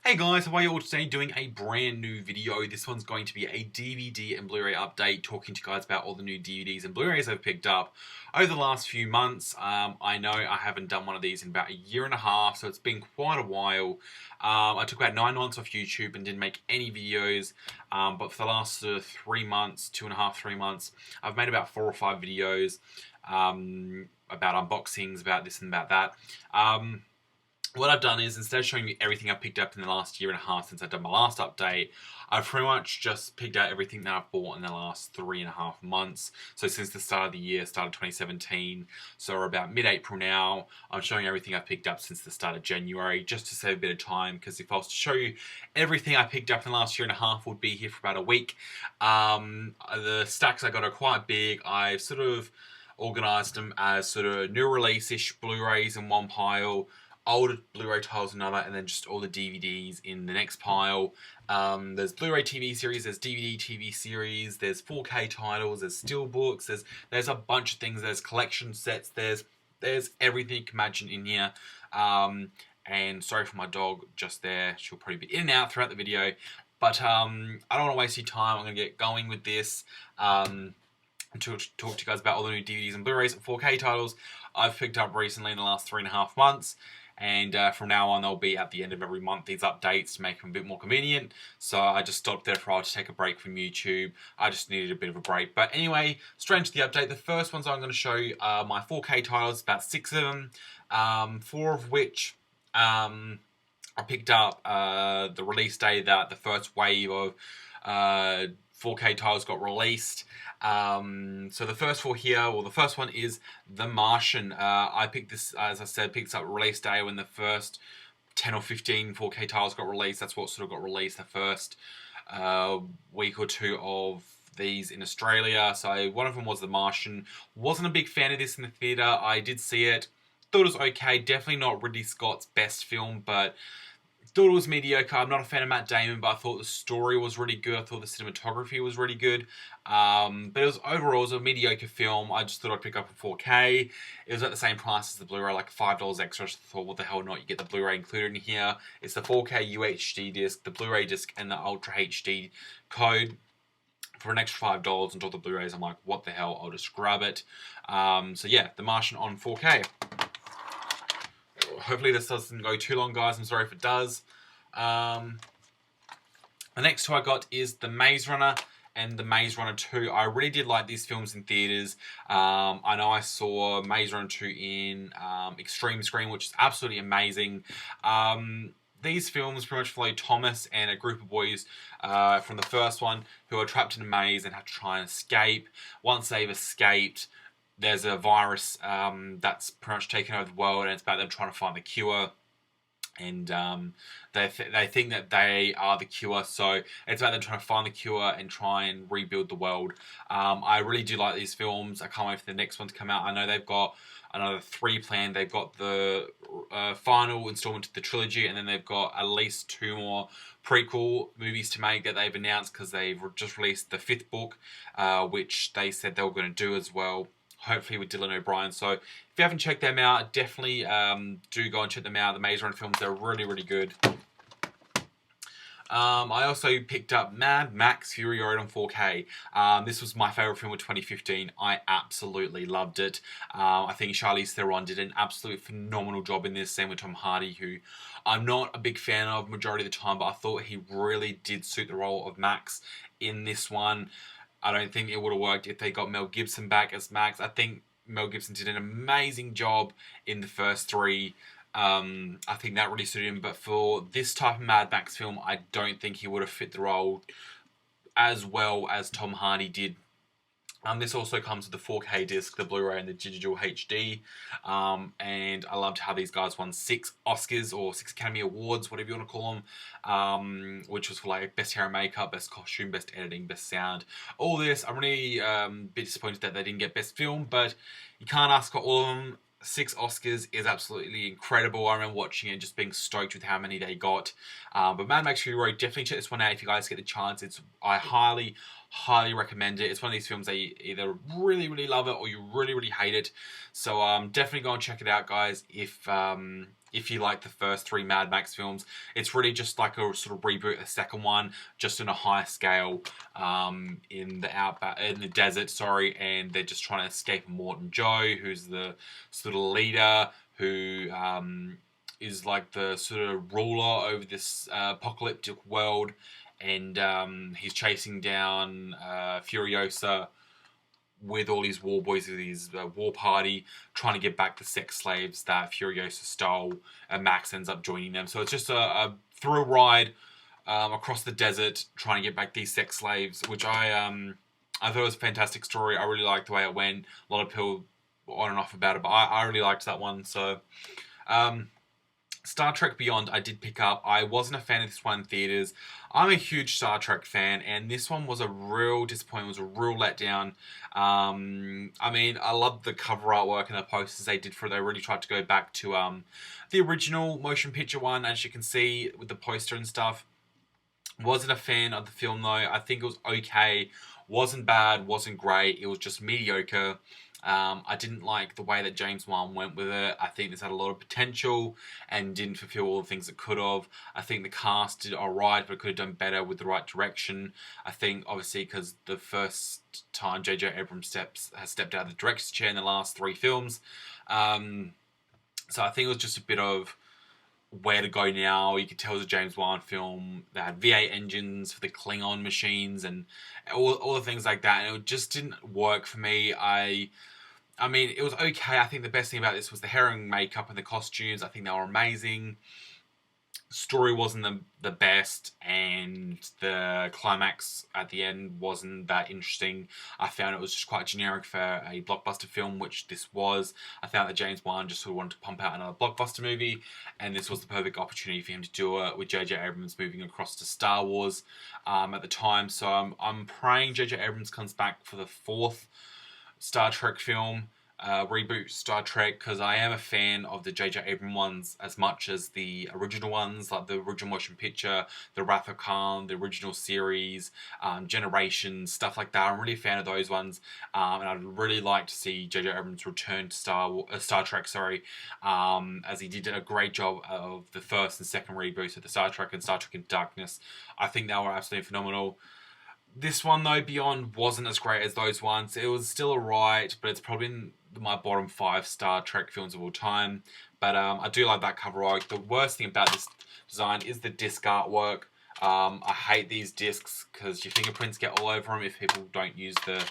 Hey guys, how are you all today? Doing a brand new video. This one's going to be a DVD and Blu-ray update, talking to you guys about all the new DVDs and Blu-rays I've picked up over the last few months. I know I haven't done one of these in about a year and a half, so it's been quite a while. I took about 9 months off YouTube and didn't make any videos, but for the last 3 months, 2.5, 3 months, I've made about 4 or 5 videos about unboxings, about this and about that. What I've done is, instead of showing you everything I've picked up in the last year and a half since I've done my last update, I've pretty much just picked out everything that I've bought in the last 3.5 months. So since the start of the year, start of 2017, so we're about mid-April now, I'm showing everything I've picked up since the start of January, just to save a bit of time, because if I was to show you everything I picked up in the last year and a half, would be here for about a week. The stacks I got are quite big. I've sort of organised them as sort of new release-ish Blu-rays in one pile, older Blu-ray titles in another, and then just all the DVDs in the next pile. There's Blu-ray TV series, there's DVD TV series, there's 4K titles, there's steelbooks, there's a bunch of things, there's collection sets, there's everything you can imagine in here. And sorry for my dog just there, she'll probably be in and out throughout the video. But I don't want to waste your time, I'm going to get going with this. And to talk to you guys about all the new DVDs and Blu-rays and 4K titles I've picked up recently in the last 3.5 months. And from now on, they'll be at the end of every month, these updates, to make them a bit more convenient. So I just stopped there for a while to take a break from YouTube. I just needed a bit of a break. But anyway, straight into the update. The first ones I'm going to show you are my 4K titles, about 6 of them, 4 of which I picked up the release day that the first wave of 4K titles got released. So the first 4 here, well, the first one is The Martian. I picked this, as I said, picked up release day when the first 10 or 15 4K titles got released. That's what sort of got released the first week or 2 of these in Australia. So one of them was The Martian. Wasn't a big fan of this in the theatre. I did see it. Thought it was okay. Definitely not Ridley Scott's best film, but thought it was mediocre. I'm not a fan of Matt Damon, but I thought the story was really good. I thought the cinematography was really good. But it was overall, it was a mediocre film. I just thought I'd pick up a 4K. It was at the same price as the Blu-ray, like $5 extra. I just thought, what the hell not? You get the Blu-ray included in here. It's the 4K UHD disc, the Blu-ray disc, and the Ultra HD code for an extra $5 on top of the Blu-rays. I'm like, what the hell? I'll just grab it. So yeah, The Martian on 4K. Hopefully this doesn't go too long, guys. I'm sorry if it does. The next 2 I got is The Maze Runner and The Maze Runner 2. I really did like these films in theaters. I know I saw Maze Runner 2 in Extreme Screen, which is absolutely amazing. These films pretty much follow Thomas and a group of boys from the first one who are trapped in a maze and have to try and escape. Once they've escaped, there's a virus that's pretty much taken over the world, and it's about them trying to find the cure. And they think that they are the cure, so it's about them trying to find the cure and try and rebuild the world. I really do like these films. I can't wait for the next one to come out. I know they've got another 3 planned. They've got the final installment of the trilogy, and then they've got at least 2 more prequel movies to make that they've announced, because they've just released the 5th book, which they said they were going to do as well, hopefully with Dylan O'Brien. So if you haven't checked them out, definitely do go and check them out. The Maze Runner films, they're really, really good. I also picked up Mad Max Fury Road on 4K. This was my favourite film of 2015. I absolutely loved it. I think Charlize Theron did an absolute phenomenal job in this, same with Tom Hardy, who I'm not a big fan of majority of the time, but I thought he really did suit the role of Max in this one. I don't think it would have worked if they got Mel Gibson back as Max. I think Mel Gibson did an amazing job in the first 3. I think that really suited him. But for this type of Mad Max film, I don't think he would have fit the role as well as Tom Hardy did. This also comes with the 4K disc, the Blu-ray, and the digital HD. And I loved how these guys won 6 Oscars, or 6 Academy Awards, whatever you want to call them, which was for like Best Hair and Makeup, Best Costume, Best Editing, Best Sound. All this, I'm really a bit disappointed that they didn't get Best Film, but you can't ask for all of them. 6 Oscars is absolutely incredible. I remember watching it and just being stoked with how many they got. But Mad Max Fury Road, definitely check this one out if you guys get the chance. I highly recommend it. It's one of these films that you either really, really love it or you really, really hate it. So definitely go and check it out, guys, if if you like the first 3 Mad Max films. It's really just like a sort of reboot of the second one, just on a higher scale, in the desert, sorry, and they're just trying to escape Morton Joe, who's the sort of leader who is like the sort of ruler over this apocalyptic world, and he's chasing down Furiosa with all these war boys, with his war party, trying to get back the sex slaves that Furiosa stole, and Max ends up joining them. So it's just a thrill ride across the desert, trying to get back these sex slaves, which I thought was a fantastic story. I really liked the way it went. A lot of people on and off about it, but I really liked that one. So Star Trek Beyond I did pick up. I wasn't a fan of this one in theaters. I'm a huge Star Trek fan, and this one was a real disappointment, was a real letdown. I mean, I loved the cover artwork and the posters they did for it. They really tried to go back to the original motion picture one, as you can see with the poster and stuff. Wasn't a fan of the film though. I think it was okay. Wasn't bad, wasn't great. It was just mediocre. I didn't like the way that James Wan went with it. I think this had a lot of potential and didn't fulfill all the things it could have. I think the cast did alright, but it could have done better with the right direction. I think, obviously, because the first time J.J. Abrams has stepped out of the director's chair in the last 3 films. So I think it was just a bit of where to go now. You could tell it was a James Wan film. They had V8 engines for the Klingon machines and all the things like that, and it just didn't work for me. I mean, it was okay. I think the best thing about this was the hair and makeup and the costumes. I think they were amazing. Story wasn't the best, and the climax at the end wasn't that interesting. I found it was just quite generic for a blockbuster film, which this was. I found that James Wan just sort of wanted to pump out another blockbuster movie, and this was the perfect opportunity for him to do it, with J.J. Abrams moving across to Star Wars at the time. So I'm praying J.J. Abrams comes back for the 4th Star Trek film, reboot Star Trek, because I am a fan of the J.J. Abrams ones as much as the original ones, like the original motion picture, the Wrath of Khan, the original series, Generations, stuff like that. I'm really a fan of those ones, and I'd really like to see J.J. Abrams return to Star Trek, as he did a great job of the first and second reboots of the Star Trek and Star Trek Into Darkness. I think they were absolutely phenomenal. This one, though, Beyond, wasn't as great as those ones. It was still alright, but it's probably in my bottom 5 Star Trek films of all time. But I do like that cover art. The worst thing about this design is the disc artwork. I hate these discs because your fingerprints get all over them if people don't use the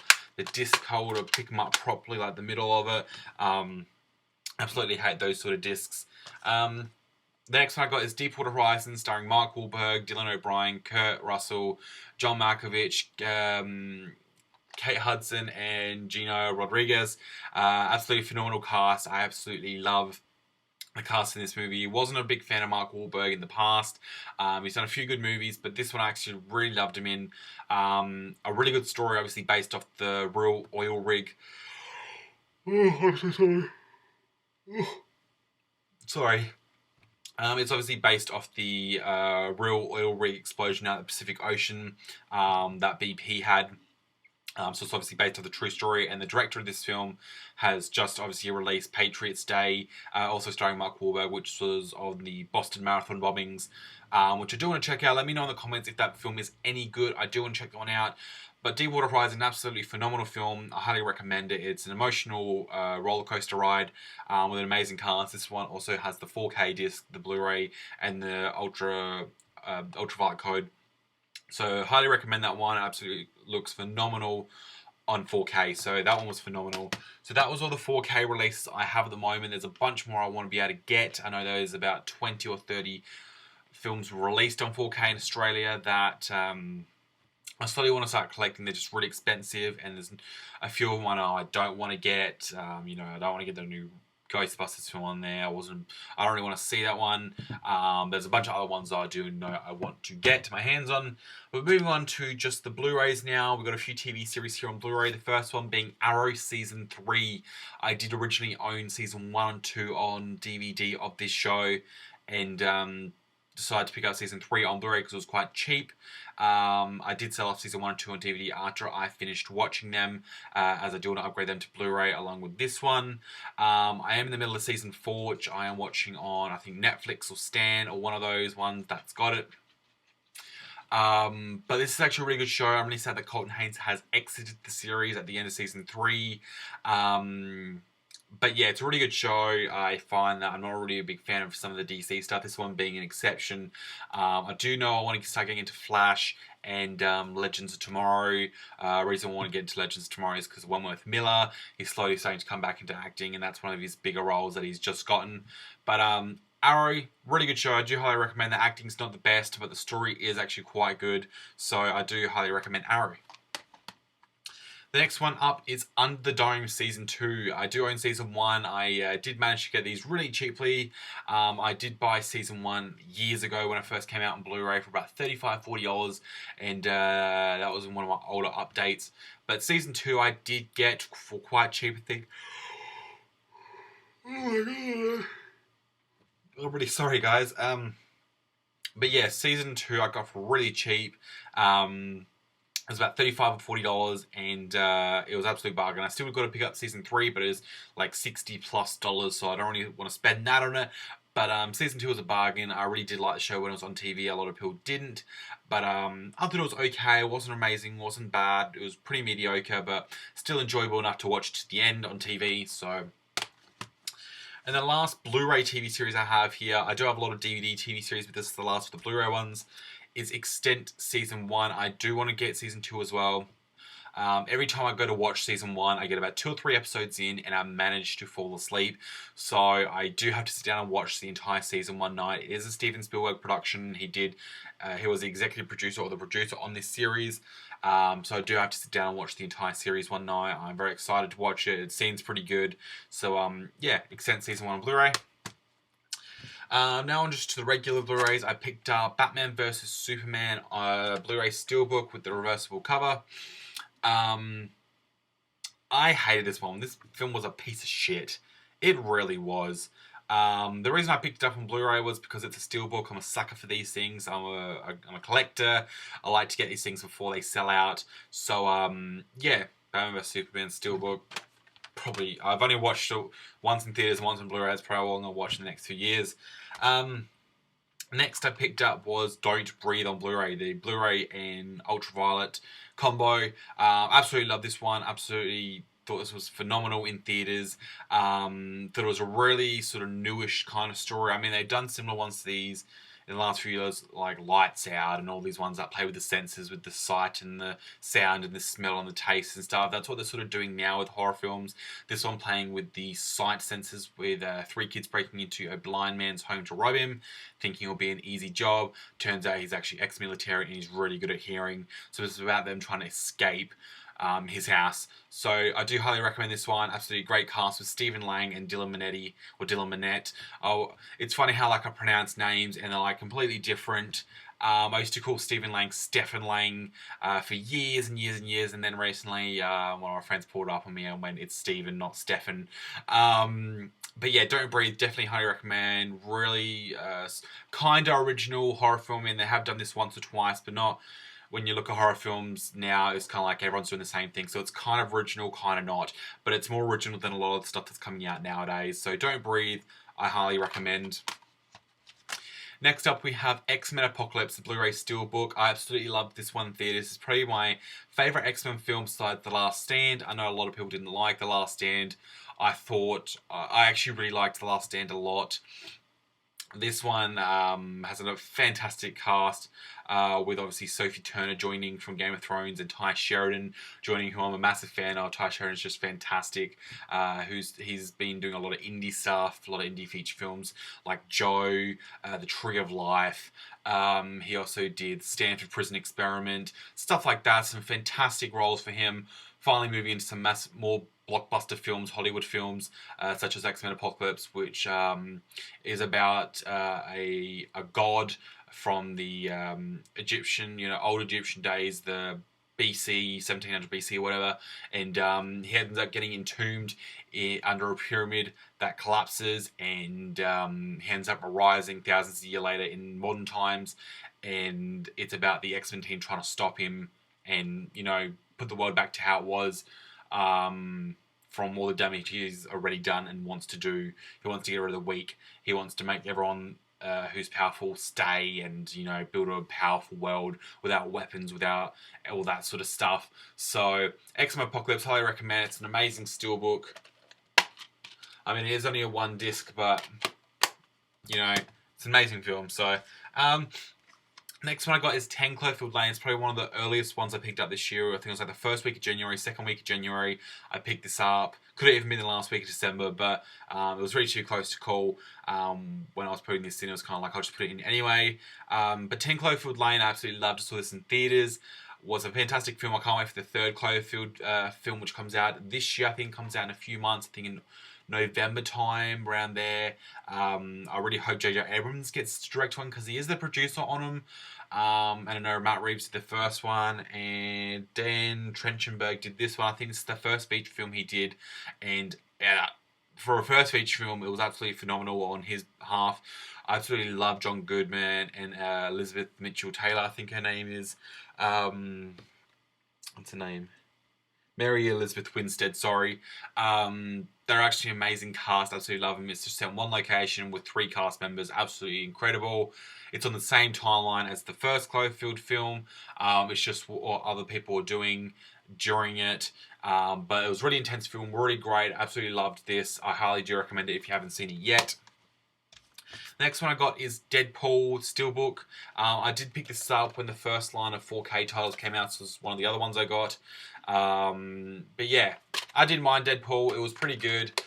disc holder to pick them up properly, like the middle of it. Absolutely hate those sort of discs. The next one I got is Deepwater Horizon, starring Mark Wahlberg, Dylan O'Brien, Kurt Russell, John Malkovich, Kate Hudson, and Gino Rodriguez. Absolutely phenomenal cast. I absolutely love the cast in this movie. I wasn't a big fan of Mark Wahlberg in the past. He's done a few good movies, but this one I actually really loved him in. A really good story, obviously based off the real oil rig. Oh, I'm so sorry. Sorry. It's obviously based off the real oil rig explosion out in the Pacific Ocean that BP had. So it's obviously based on the true story, and the director of this film has just obviously released Patriots Day, also starring Mark Wahlberg, which was on the Boston Marathon bombings, which I do want to check out. Let me know in the comments if that film is any good. I do want to check that one out. But Deepwater Horizon, absolutely phenomenal film. I highly recommend it. It's an emotional roller coaster ride with an amazing cast. This one also has the 4K disc, the Blu Ray, and the ultraviolet code. So highly recommend that one. It absolutely looks phenomenal on 4K. So that one was phenomenal. So that was all the 4K releases I have at the moment. There's a bunch more I want to be able to get. I know there's about 20 or 30 films released on 4K in Australia that I slowly want to start collecting. They're just really expensive, and there's a few of them I don't want to get. I don't want to get the new Ghostbusters film on there. I don't really want to see that one. There's a bunch of other ones that I do know I want to get my hands on. But moving on to just the Blu-rays now. We've got a few TV series here on Blu-ray. The first one being Arrow Season 3. I did originally own Season 1 and 2 on DVD of this show, and decided to pick up season 3 on Blu-ray because it was quite cheap. I did sell off season 1 and 2 on DVD after I finished watching them, as I do want to upgrade them to Blu-ray along with this one. I am in the middle of season 4, which I am watching on, I think, Netflix or Stan, or one of those ones that's got it. But this is actually a really good show. I'm really sad that Colton Haynes has exited the series at the end of season 3. But yeah, it's a really good show. I find that I'm not really a big fan of some of the DC stuff, this one being an exception. I do know I want to start getting into Flash and Legends of Tomorrow. Reason I want to get into Legends of Tomorrow is because Wentworth Miller is slowly starting to come back into acting, and that's one of his bigger roles that he's just gotten. But Arrow, really good show. I do highly recommend. The acting's not the best, but the story is actually quite good, so I do highly recommend Arrow. The next one up is Under the Dome Season 2. I do own Season 1. I did manage to get these really cheaply. I did buy Season 1 years ago when it first came out on Blu-ray for about $35, $40, and that was in one of my older updates. But Season 2 I did get for quite cheap, I think. Oh my god. I'm really sorry, guys. But yeah, Season 2 I got for really cheap. It was about $35 or $40, and it was an absolute bargain. I still got to pick up Season 3, but it is like $60+, so I don't really want to spend that on it. But Season 2 was a bargain. I really did like the show when it was on TV. A lot of people didn't. But I thought it was okay. It wasn't amazing. It wasn't bad. It was pretty mediocre, but still enjoyable enough to watch to the end on TV. So... And the last Blu-ray TV series I have here, I do have a lot of DVD TV series, but this is the last of the Blu-ray ones, is Extent Season 1. I do want to get Season 2 as well. Every time I go to watch Season 1, I get about 2 or 3 episodes in and I manage to fall asleep. So I do have to sit down and watch the entire season one night. It is a Steven Spielberg production. He was the executive producer or the producer on this series. So I do have to sit down and watch the entire series one night. I'm very excited to watch it. It seems pretty good. So yeah, Extent Season 1 on Blu-ray. Now on just to the regular Blu-rays, I picked up Batman vs Superman Blu-ray Steelbook with the reversible cover. I hated this one. This film was a piece of shit. It really was. The reason I picked it up on Blu-ray was because it's a steelbook. I'm a sucker for these things. I'm a collector. I like to get these things before they sell out. So yeah, Batman vs Superman steelbook. Probably I've only watched it once in theaters, once on Blu-ray. It's probably all I'm gonna watch in the next few years. Next I picked up was Don't Breathe on Blu-ray, the Blu-ray and Ultraviolet combo. Absolutely love this one. Absolutely thought this was phenomenal in theaters. Thought it was a really sort of newish kind of story. I mean, they've done similar ones to these in the last few years, like Lights Out and all these ones that play with the senses, with the sight and the sound and the smell and the taste and stuff. That's what they're sort of doing now with horror films. This one playing with the sight senses, with 3 kids breaking into a blind man's home to rob him, thinking it'll be an easy job. Turns out he's actually ex-military and he's really good at hearing. So it's about them trying to escape his house. So I do highly recommend this one. Absolutely great cast with Stephen Lang and Dylan Minetti, or Dylan Minnette. Oh, it's funny how like I pronounce names and they're like completely different. I used to call Stephen Lang Stephen Lang for years and years and years, and then recently one of my friends pulled up on me and went, it's Stephen, not Stephen. But yeah, Don't Breathe, definitely highly recommend. Really kind of original horror film, and they have done this once or twice, but not... When you look at horror films now, it's kind of like everyone's doing the same thing. So it's kind of original, kind of not. But it's more original than a lot of the stuff that's coming out nowadays. So Don't Breathe, I highly recommend. Next up, we have X-Men Apocalypse, the Blu-ray Steelbook. I absolutely loved this one in theaters. It's probably my favourite X-Men film besides The Last Stand. I know a lot of people didn't like The Last Stand. I actually really liked The Last Stand a lot. This one has a fantastic cast, with obviously Sophie Turner joining from Game of Thrones and Ty Sheridan joining, who I'm a massive fan of. Ty Sheridan's just fantastic. He's been doing a lot of indie stuff, a lot of indie feature films like Joe, The Tree of Life. He also did Stanford Prison Experiment, stuff like that. Some fantastic roles for him. Finally moving into some more blockbuster films, Hollywood films, such as X-Men Apocalypse, which is about a god from the Egyptian, old Egyptian days, the BC, 1700 BC or whatever, and he ends up getting entombed under a pyramid that collapses, and he ends up arising thousands of years later in modern times, and it's about the X-Men team trying to stop him and, you know, put the world back to how it was, from all the damage he's already done and wants to do. He wants to get rid of the weak. He wants to make everyone who's powerful stay, and, you know, build a powerful world without weapons, without all that sort of stuff. So X-Men Apocalypse, highly recommend. It's an amazing steelbook. I mean, it is only a 1 disc, but, you know, it's an amazing film. So next one I got is 10 Cloverfield Lane. It's probably one of the earliest ones I picked up this year. I think it was like the first week of January, second week of January. I picked this up. Could have even been the last week of December, but it was really too close to call. When I was putting this in, it was kind of like, I'll just put it in anyway. But 10 Cloverfield Lane, I absolutely loved. I saw this in theaters. Was a fantastic film. I can't wait for the third Cloverfield film, which comes out this year. I think comes out in a few months. I think in November time, around there. I really hope J.J. Abrams gets to direct one, because he is the producer on them. And I know Matt Reeves did the first one, and Dan Trachtenberg did this one. I think this is the first feature film he did, and for a first feature film, it was absolutely phenomenal on his half. I absolutely love John Goodman and Elizabeth Mitchell Taylor, I think her name is. What's her name? Mary Elizabeth Winstead, sorry. They're actually an amazing cast. Absolutely love them. It's just set in one location with 3 cast members. Absolutely incredible. It's on the same timeline as the first Cloverfield film. It's just what other people are doing during it. But it was a really intense film. Really great. Absolutely loved this. I highly do recommend it if you haven't seen it yet. The next one I got is Deadpool Steelbook. I did pick this up when the first line of 4K titles came out, so it was one of the other ones I got. But yeah, I didn't mind Deadpool. It was pretty good.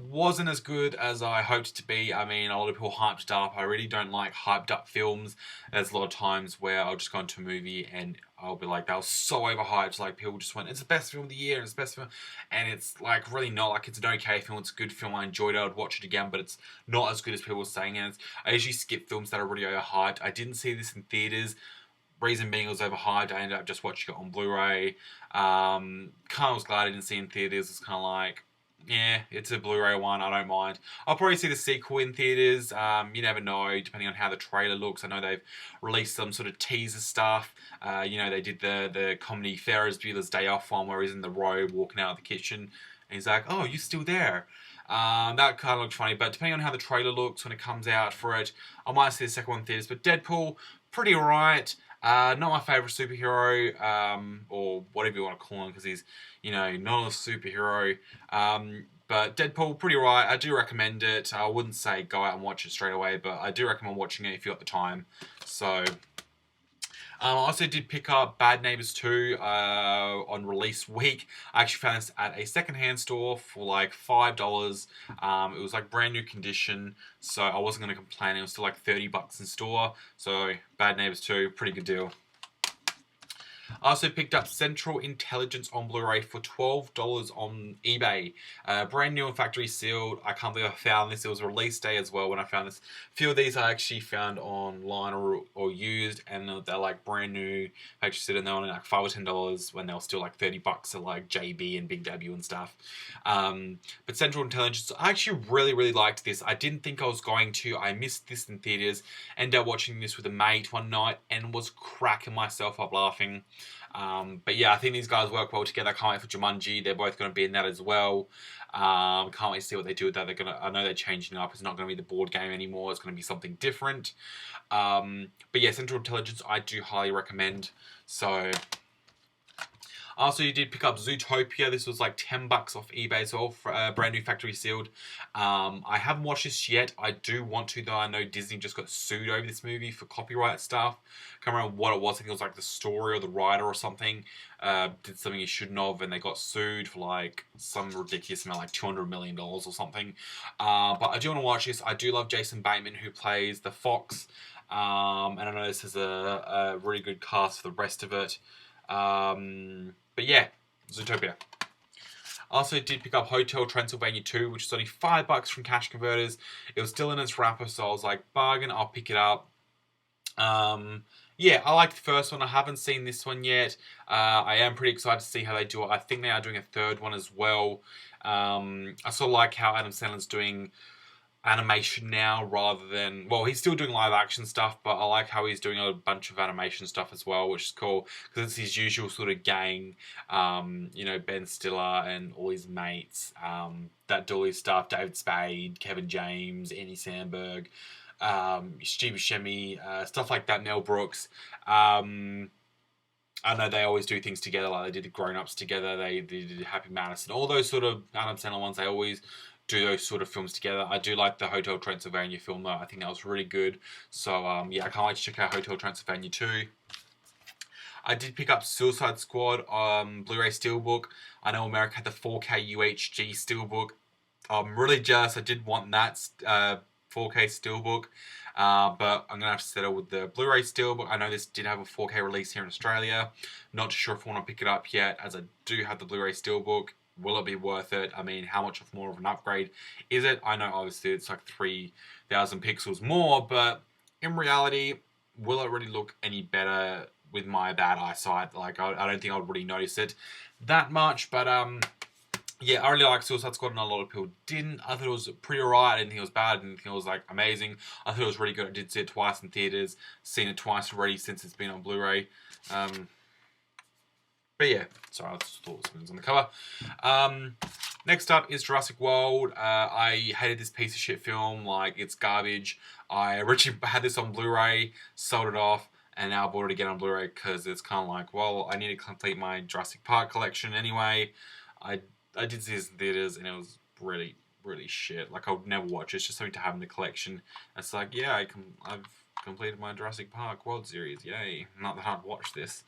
Wasn't as good as I hoped it to be. I mean, a lot of people hyped it up. I really don't like hyped up films. There's a lot of times where I'll just go into a movie and I'll be like, that was so overhyped. Like, people just went, it's the best film of the year, it's the best film. And it's like really not. Like, it's an okay film, it's a good film, I enjoyed it, I'd watch it again, but it's not as good as people were saying. And I usually skip films that are really overhyped. I didn't see this in theaters. Reason being, it was overhyped. I ended up just watching it on Blu Ray. Kind of was glad I didn't see it in theaters. It's kind of like, yeah, it's a Blu Ray one, I don't mind. I'll probably see the sequel in theaters. You never know, depending on how the trailer looks. I know they've released some sort of teaser stuff. You know, they did the comedy Ferris Bueller's Day Off one where he's in the robe walking out of the kitchen. And he's like, oh, you still there? That kind of looked funny, but depending on how the trailer looks when it comes out for it, I might see the second one in theaters. But Deadpool, pretty alright. Not my favourite superhero, or whatever you want to call him, because he's, you know, not a superhero. But Deadpool, pretty alright. I do recommend it. I wouldn't say go out and watch it straight away, but I do recommend watching it if you've got the time. So, I also did pick up Bad Neighbors 2 on release week. I actually found this at a secondhand store for like $5. It was like brand new condition, so I wasn't going to complain. It was still like $30 in store. So Bad Neighbors 2, pretty good deal. I also picked up Central Intelligence on Blu-ray for $12 on eBay. Brand new and factory sealed. I can't believe I found this. It was release day as well when I found this. A few of these I actually found online or used, and they're like brand new. I actually said they're only like $5 or $10 when they were still like $30 at like JB and Big W and stuff. But Central Intelligence, I actually really liked this. I didn't think I was going to. I missed this in theaters. Ended up watching this with a mate one night and was cracking myself up laughing. But yeah, I think these guys work well together. I can't wait for Jumanji. They're both going to be in that as well. Can't wait to see what they do with that. I know they're changing up. It's not going to be the board game anymore. It's going to be something different. But yeah, Central Intelligence, I do highly recommend. So, also, you did pick up Zootopia. This was like $10 off eBay as well, for, brand new factory sealed. I haven't watched this yet. I do want to, though. I know Disney just got sued over this movie for copyright stuff. I can't remember what it was. I think it was like the story or the writer or something did something he shouldn't have, and they got sued for like some ridiculous amount, like $200 million or something. But I do want to watch this. I do love Jason Bateman, who plays the Fox. And I know this is a really good cast for the rest of it. But yeah, Zootopia. I also did pick up Hotel Transylvania 2, which is only $5 from Cash Converters. It was still in its wrapper, so I was like, bargain, I'll pick it up. Yeah, I like the first one. I haven't seen this one yet. I am pretty excited to see how they do it. I think they are doing a third one as well. I sort of like how Adam Sandler's doing animation now rather than, well, he's still doing live action stuff, but I like how he's doing a bunch of animation stuff as well, which is cool because it's his usual sort of gang. You know, Ben Stiller and all his mates that do all his stuff. David Spade, Kevin James, Andy Samberg, Steve Buscemi, stuff like that. Mel Brooks. I know they always do things together, like they did the Grown Ups together. They did Happy Madison, all those sort of Adam Sandler ones. They always do those sort of films together. I do like the Hotel Transylvania film though. I think that was really good. So yeah, I can't wait to check out Hotel Transylvania 2. I did pick up Suicide Squad Blu-ray Steelbook. I know America had the 4K UHD Steelbook. I'm really jealous. I did want that 4K Steelbook. But I'm going to have to settle with the Blu-ray Steelbook. I know this did have a 4K release here in Australia. Not sure if I want to pick it up yet, as I do have the Blu-ray Steelbook. Will it be worth it? I mean, how much more of an upgrade is it? I know obviously it's like 3,000 pixels more, but in reality, will it really look any better with my bad eyesight? Like, I don't think I would really notice it that much, but yeah, I really like Suicide Squad, and a lot of people didn't. I thought it was pretty alright. I didn't think it was bad. I didn't think it was like amazing. I thought it was really good. I did see it twice in theaters. Seen it twice already since it's been on Blu-ray. But yeah, sorry, I just thought something was on the cover. Next up is Jurassic World. I hated this piece of shit film. Like, it's garbage. I originally had this on Blu-ray, sold it off, and now I bought it again on Blu-ray because it's kind of like, well, I need to complete my Jurassic Park collection anyway. I did see this in theaters, and it was really, really shit. Like, I would never watch it. It's just something to have in the collection. It's like, yeah, I've completed my Jurassic Park World Series. Yay. Not that I'd watch this.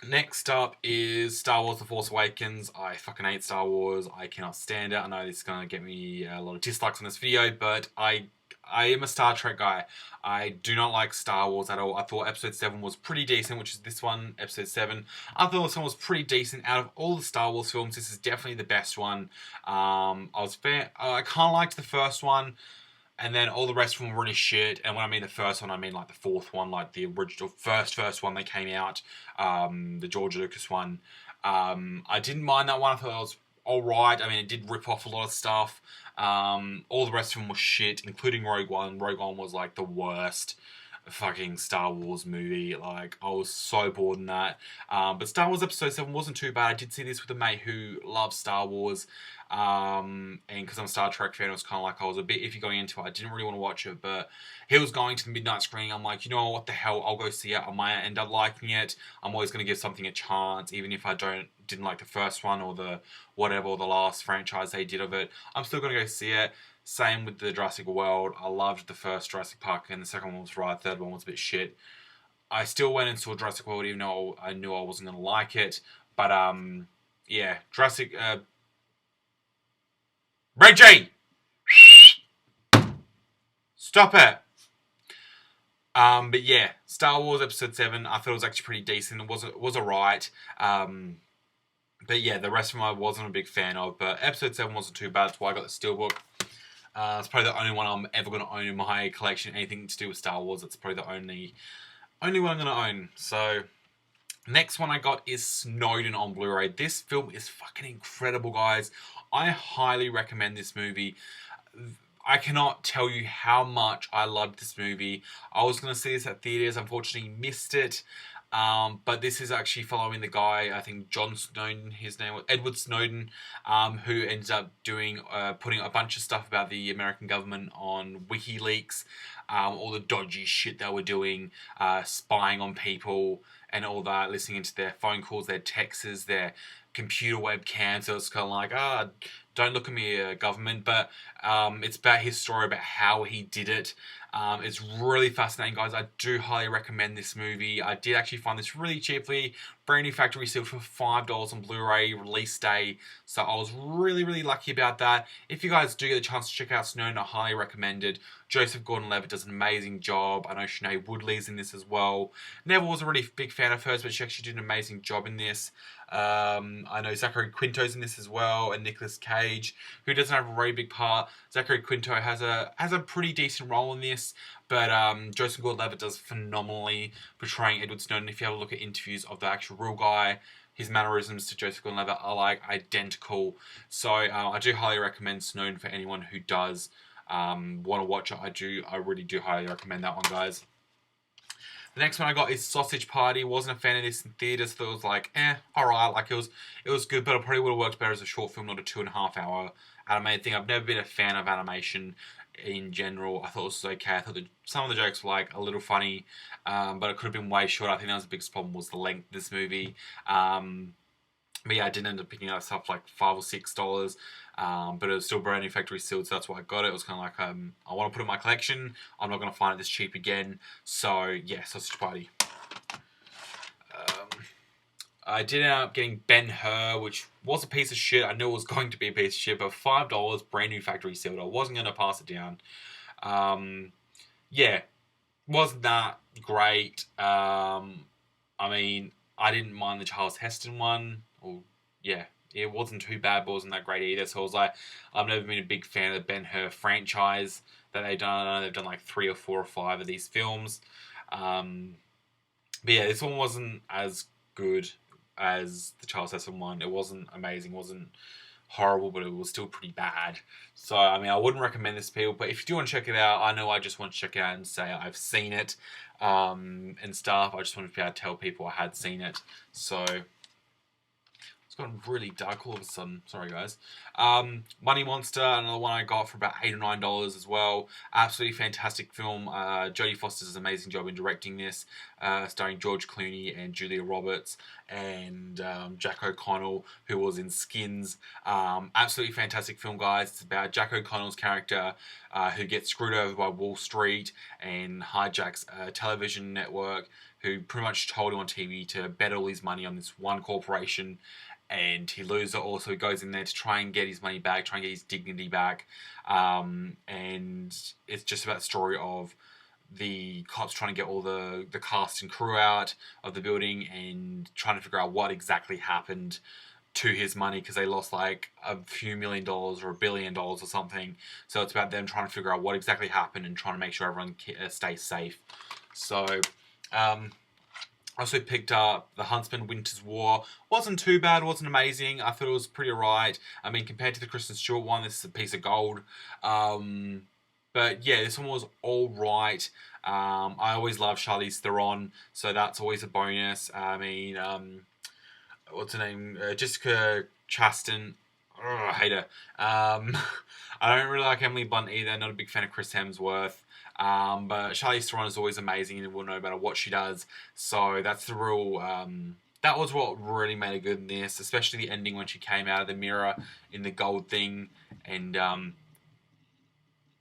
Next up is Star Wars The Force Awakens. I fucking hate Star Wars. I cannot stand it. I know this is going to get me a lot of dislikes on this video, but I am a Star Trek guy. I do not like Star Wars at all. I thought Episode 7 was pretty decent, which is this one, Episode 7. I thought this one was pretty decent. Out of all the Star Wars films, this is definitely the best one. I kind of liked the first one. And then all the rest of them were really shit. And when I mean the first one, I mean like the fourth one, like the original first one that came out, the George Lucas one. I didn't mind that one. I thought it was alright. I mean, it did rip off a lot of stuff. All the rest of them were shit, including Rogue One. Rogue One was like the worst fucking Star Wars movie. Like, I was so bored in that. But Star Wars Episode 7 wasn't too bad. I did see this with a mate who loves Star Wars. And because I'm a Star Trek fan, it was kind of like I was a bit iffy going into it. I didn't really want to watch it, but he was going to the midnight screening. I'm like, you know what the hell? I'll go see it. I might end up liking it. I'm always going to give something a chance, even if I didn't like the first one or the whatever, or the last franchise they did of it. I'm still going to go see it. Same with the Jurassic World. I loved the first Jurassic Park, and the second one was right. The third one was a bit shit. I still went and saw Jurassic World, even though I knew I wasn't going to like it. But yeah, Jurassic. Reggie! Stop it! But yeah, Star Wars Episode 7, I thought it was actually pretty decent. It was alright. But yeah, the rest of them I wasn't a big fan of. But Episode 7 wasn't too bad. That's why I got the Steelbook. It's probably the only one I'm ever going to own in my collection. Anything to do with Star Wars, it's probably the only one I'm going to own. So, next one I got is Snowden on Blu-ray. This film is fucking incredible, guys. I highly recommend this movie. I cannot tell you how much I loved this movie. I was going to see this at theaters. Unfortunately, missed it. But this is actually following the guy, I think John Snowden, his name was Edward Snowden, who ends up putting a bunch of stuff about the American government on WikiLeaks, all the dodgy shit they were doing, spying on people and all that, listening into their phone calls, their texts, their computer webcams. So it's kind of like, don't look at me, government. But it's about his story, about how he did it. It's really fascinating, guys. I do highly recommend this movie. I did actually find this really cheaply, brand new factory sealed for $5 on Blu-ray release day. So I was really lucky about that. If you guys do get a chance to check out Snowden, I highly recommend it. Joseph Gordon-Levitt does an amazing job. I know Sinead Woodley's in this as well. Never was a really big fan of hers, but she actually did an amazing job in this. I know Zachary Quinto's in this as well, and Nicolas Cage, who doesn't have a very big part. Zachary Quinto has a pretty decent role in this, but Joseph Gordon-Levitt does phenomenally portraying Edward Snowden. If you have a look at interviews of the actual real guy, his mannerisms to Joseph Gordon-Levitt are like identical. So I do highly recommend Snowden for anyone who does want to watch it. I really do highly recommend that one, guys. The next one I got is Sausage Party. Wasn't a fan of this in theaters. Thought it was like, alright. Like it was good, but it probably would have worked better as a short film, not a 2.5 hour animated thing. I've never been a fan of animation in general. I thought it was okay. I thought some of the jokes were like a little funny, but it could have been way shorter. I think that was the biggest problem, was the length of this movie. But yeah, I didn't end up picking up stuff like $5 or $6. But it was still brand new factory sealed, so that's why I got it. It was kind of like, I want to put it in my collection. I'm not going to find it this cheap again. So yeah, Sausage Party. I did end up getting Ben-Hur, which was a piece of shit. I knew it was going to be a piece of shit, but $5, brand new factory sealed. I wasn't going to pass it down. Yeah, wasn't that great. I mean, I didn't mind the Charles Heston one. Yeah, it wasn't too bad, but wasn't that great either. So I was like, I've never been a big fan of the Ben-Hur franchise that they've done. I know they've done like 3 or 4 or 5 of these films. But yeah, this one wasn't as good as the Charles Heston one. It wasn't amazing, wasn't horrible, but it was still pretty bad. So, I mean, I wouldn't recommend this to people, but if you do want to check it out, I know I just want to check it out and say I've seen it and stuff. I just wanted to be able to tell people I had seen it. So it's gotten really dark all of a sudden. Sorry, guys. Money Monster, another one I got for about $8 or $9 as well. Absolutely fantastic film. Jodie Foster does an amazing job in directing this, starring George Clooney and Julia Roberts and Jack O'Connell, who was in Skins. Absolutely fantastic film, guys. It's about Jack O'Connell's character who gets screwed over by Wall Street and hijacks a television network who pretty much told him on TV to bet all his money on this one corporation, and he loses it all. So he goes in there to try and get his money back, try and get his dignity back. And it's just about the story of the cops trying to get all the cast and crew out of the building and trying to figure out what exactly happened to his money, because they lost like a few $1 million or $1 billion or something. So it's about them trying to figure out what exactly happened and trying to make sure everyone stays safe. So I also picked up The Huntsman Winter's War. Wasn't too bad, wasn't amazing. I thought it was pretty alright. I mean, compared to the Kristen Stewart one, this is a piece of gold. But yeah, this one was alright. I always love Charlize Theron, so that's always a bonus. I mean, what's her name? Jessica Chastain. I hate her. I don't really like Emily Blunt either. Not a big fan of Chris Hemsworth. But Charlize Theron is always amazing, and we'll know no matter what she does. So that's the real. That was what really made it good in this, especially the ending when she came out of the mirror in the gold thing, and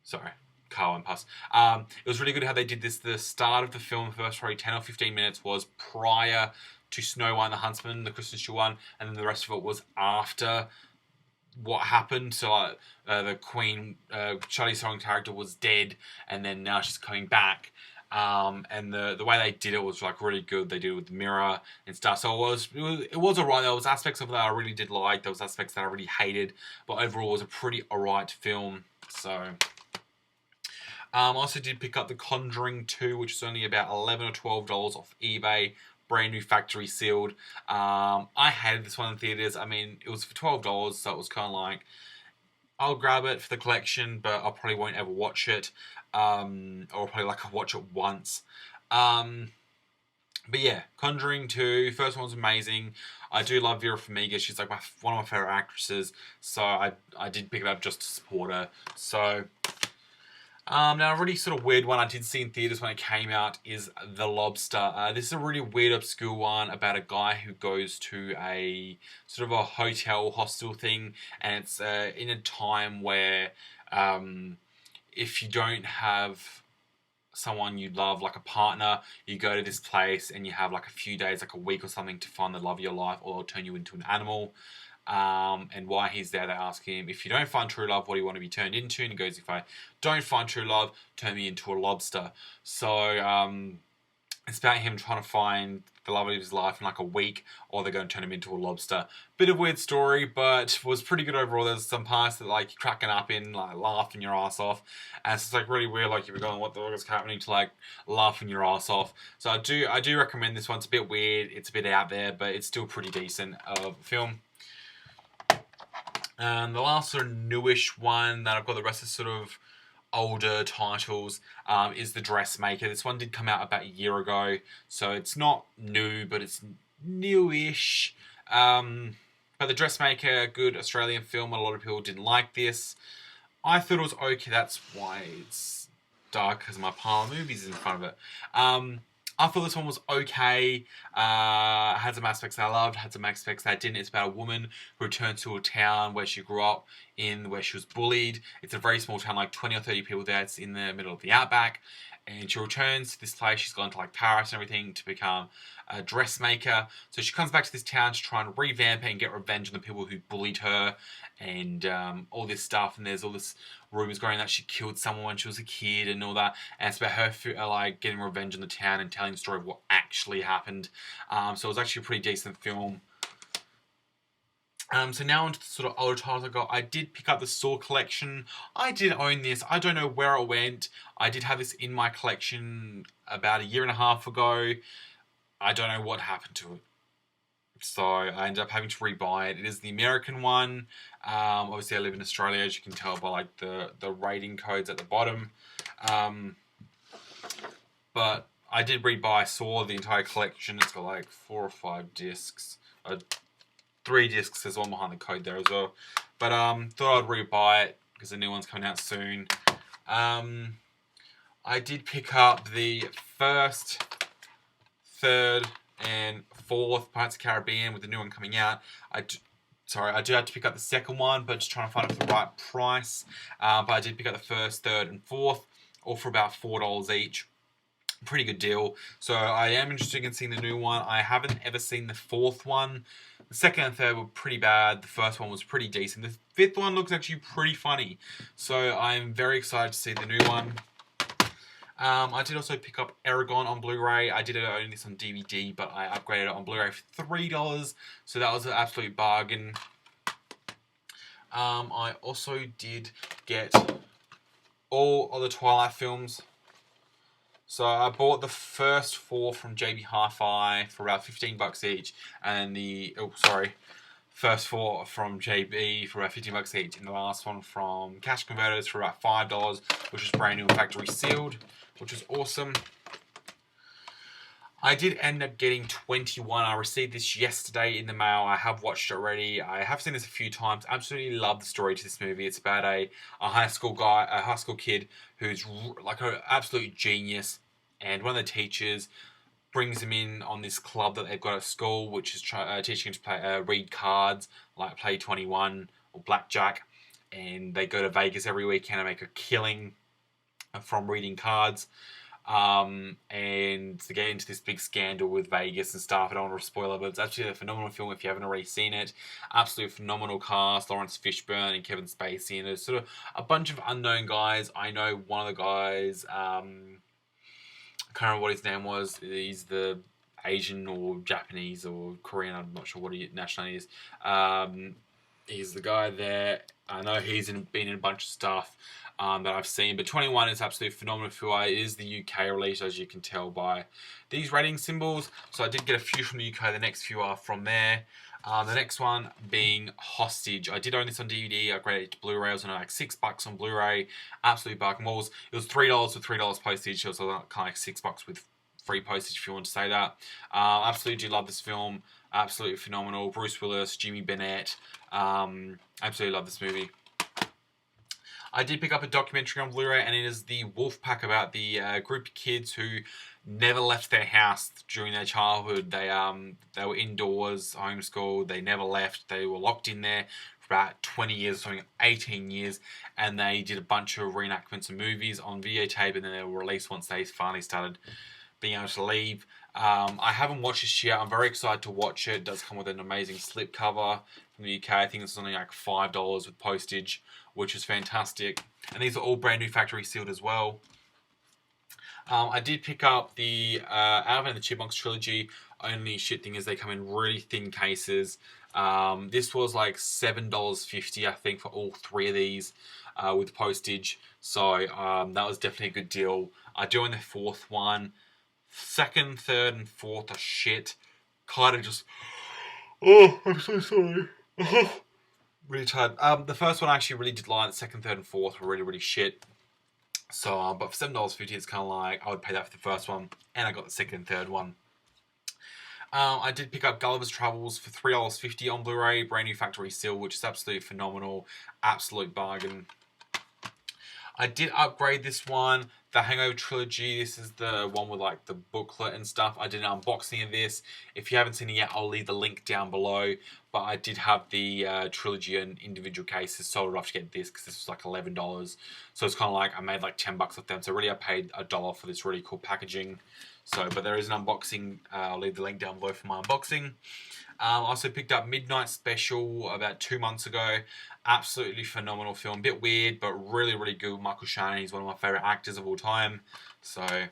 sorry, car went past. It was really good how they did this. The start of the film, the first probably 10 or 15 minutes, was prior to Snow White and the Huntsman, the Kristen Stewart one, and then the rest of it was after what happened. So the Queen, Charlize Theron's character, was dead, and then now she's coming back. And the way they did it was like really good. They did it with the mirror and stuff. So it was alright. There was aspects of that I really did like. There was aspects that I really hated, but overall it was a pretty alright film. So I also did pick up The Conjuring 2, which is only about $11 or $12 off eBay. Brand new factory sealed. I hated this one in theaters. I mean, it was for $12, so it was kind of like, I'll grab it for the collection, but I probably won't ever watch it. Or probably like I'll watch it once. But yeah, Conjuring 2, first one was amazing. I do love Vera Farmiga. She's like one of my favorite actresses, so I did pick it up just to support her. So now a really sort of weird one I did see in theaters when it came out is The Lobster. This is a really weird, obscure one about a guy who goes to a sort of a hotel hostel thing, and it's in a time where if you don't have someone you love, like a partner, you go to this place and you have like a few days, like a week or something, to find the love of your life, or they'll turn you into an animal. And while he's there, they ask him, if you don't find true love, what do you want to be turned into? And he goes, if I don't find true love, turn me into a lobster. So it's about him trying to find the love of his life in like a week, or they're going to turn him into a lobster. Bit of a weird story, but was pretty good overall. There's some parts that like you're cracking up in, like laughing your ass off, and it's just like really weird. Like you're going, what the fuck is happening, to like laughing your ass off. So I do recommend this one. It's a bit weird, it's a bit out there, but it's still pretty decent of a film. The last sort of newish one that I've got, the rest is sort of older titles, is The Dressmaker. This one did come out about a year ago, so it's not new, but it's newish. But The Dressmaker, good Australian film. A lot of people didn't like this. I thought it was okay. That's why it's dark, because my pile of movies is in front of it. I thought this one was okay. Had some aspects that I loved, had some aspects that I didn't. It's about a woman who returns to a town where she grew up in, where she was bullied. It's a very small town, like 20 or 30 people there. It's in the middle of the outback. And she returns to this place. She's gone to like Paris and everything to become a dressmaker. So she comes back to this town to try and revamp it and get revenge on the people who bullied her, and all this stuff. And there's all this rumors going that she killed someone when she was a kid and all that. And it's about her like getting revenge on the town and telling the story of what actually happened. So it was actually a pretty decent film. So now onto the sort of older titles I got. I did pick up the Saw collection. I did own this. I don't know where it went. I did have this in my collection about a year and a half ago. I don't know what happened to it. So I ended up having to rebuy it. It is the American one. Obviously I live in Australia, as you can tell by like the rating codes at the bottom. But I did rebuy Saw, the entire collection. It's got like 4 or 5 discs. 3 discs, there's one behind the code there as well. But thought I'd rebuy it because the new one's coming out soon. I did pick up the first, third, and fourth Pirates of the Caribbean with the new one coming out. I do have to pick up the second one, but just trying to find it for the right price. But I did pick up the first, third, and fourth, all for about $4 each. Pretty good deal. So I am interested in seeing the new one. I haven't ever seen the fourth one. The second and third were pretty bad. The first one was pretty decent. The fifth one looks actually pretty funny. So I'm very excited to see the new one. I did also pick up Aragon on Blu Ray. I did own this on DVD, but I upgraded it on Blu Ray for $3. So that was an absolute bargain. I also did get all of the Twilight films. So I bought the first 4 from JB Hi-Fi for about $15 each, and the first 4 from JB for about $15 each, and the last one from Cash Converters for about $5, which was brand new and factory sealed, which was awesome. I did end up getting 21. I received this yesterday in the mail. I have watched it already. I have seen this a few times. Absolutely love the story to this movie. It's about a high school kid who's like an absolute genius, and one of the teachers brings him in on this club that they've got at school, which is teaching him to read cards, like play 21 or blackjack, and they go to Vegas every weekend and make a killing from reading cards. And to get into this big scandal with Vegas and stuff. I don't want to spoil it, but it's actually a phenomenal film if you haven't already seen it. Absolutely phenomenal cast, Lawrence Fishburne and Kevin Spacey, and there's sort of a bunch of unknown guys. I know one of the guys, I can't remember what his name was. He's the Asian or Japanese or Korean, I'm not sure what his nationality is. He's the guy there. I know he's been in a bunch of stuff that I've seen, but 21 is absolutely phenomenal film. It is the UK release, as you can tell by these rating symbols. So I did get a few from the UK. The next few are from there. The next one being Hostage. I did own this on DVD. I upgraded it to Blu-ray. I was on like $6 on Blu-ray. Absolutely bargain walls. It was $3 with $3 postage. So it was kind of like $6 with free postage, if you want to say that. Absolutely do love this film. Absolutely phenomenal. Bruce Willis, Jimmy Bennett. Absolutely love this movie. I did pick up a documentary on Blu-ray, and it is the Wolf Pack, about the group of kids who never left their house during their childhood. They were indoors, homeschooled. They never left. They were locked in there about 20 years, something 18 years, and they did a bunch of reenactments of movies on videotape, and then they were released once they finally started being able to leave. I haven't watched this yet. I'm very excited to watch it. It does come with an amazing slipcover from the UK. I think it's only like $5 with postage, which is fantastic. And these are all brand new factory sealed as well. I did pick up the Alvin and the Chipmunks trilogy. Only shit thing is they come in really thin cases. This was like $7.50, I think, for all three of these with postage. So that was definitely a good deal. I do own the fourth one. Second, third, and fourth are shit. Kind of just... Oh, I'm so sorry. Really tired. The first one I actually really did like. The second, third, and fourth were really, really shit. So, but for $7.50, it's kind of like I would pay that for the first one, and I got the second and third one. I did pick up Gulliver's Travels for $3.50 on Blu-ray, brand new factory seal, which is absolutely phenomenal, absolute bargain. I did upgrade this one, the Hangover Trilogy. This is the one with like the booklet and stuff. I did an unboxing of this. If you haven't seen it yet, I'll leave the link down below. But I did have the trilogy in individual cases, so rough to get this because this was like $11. So it's kind of like I made like $10 off them. So really, I paid $1 for this really cool packaging. So, but there is an unboxing. I'll leave the link down below for my unboxing. I also picked up Midnight Special about 2 months ago. Absolutely phenomenal film. Bit weird, but really, really good. Michael Shannon, he's one of my favourite actors of all time. So, I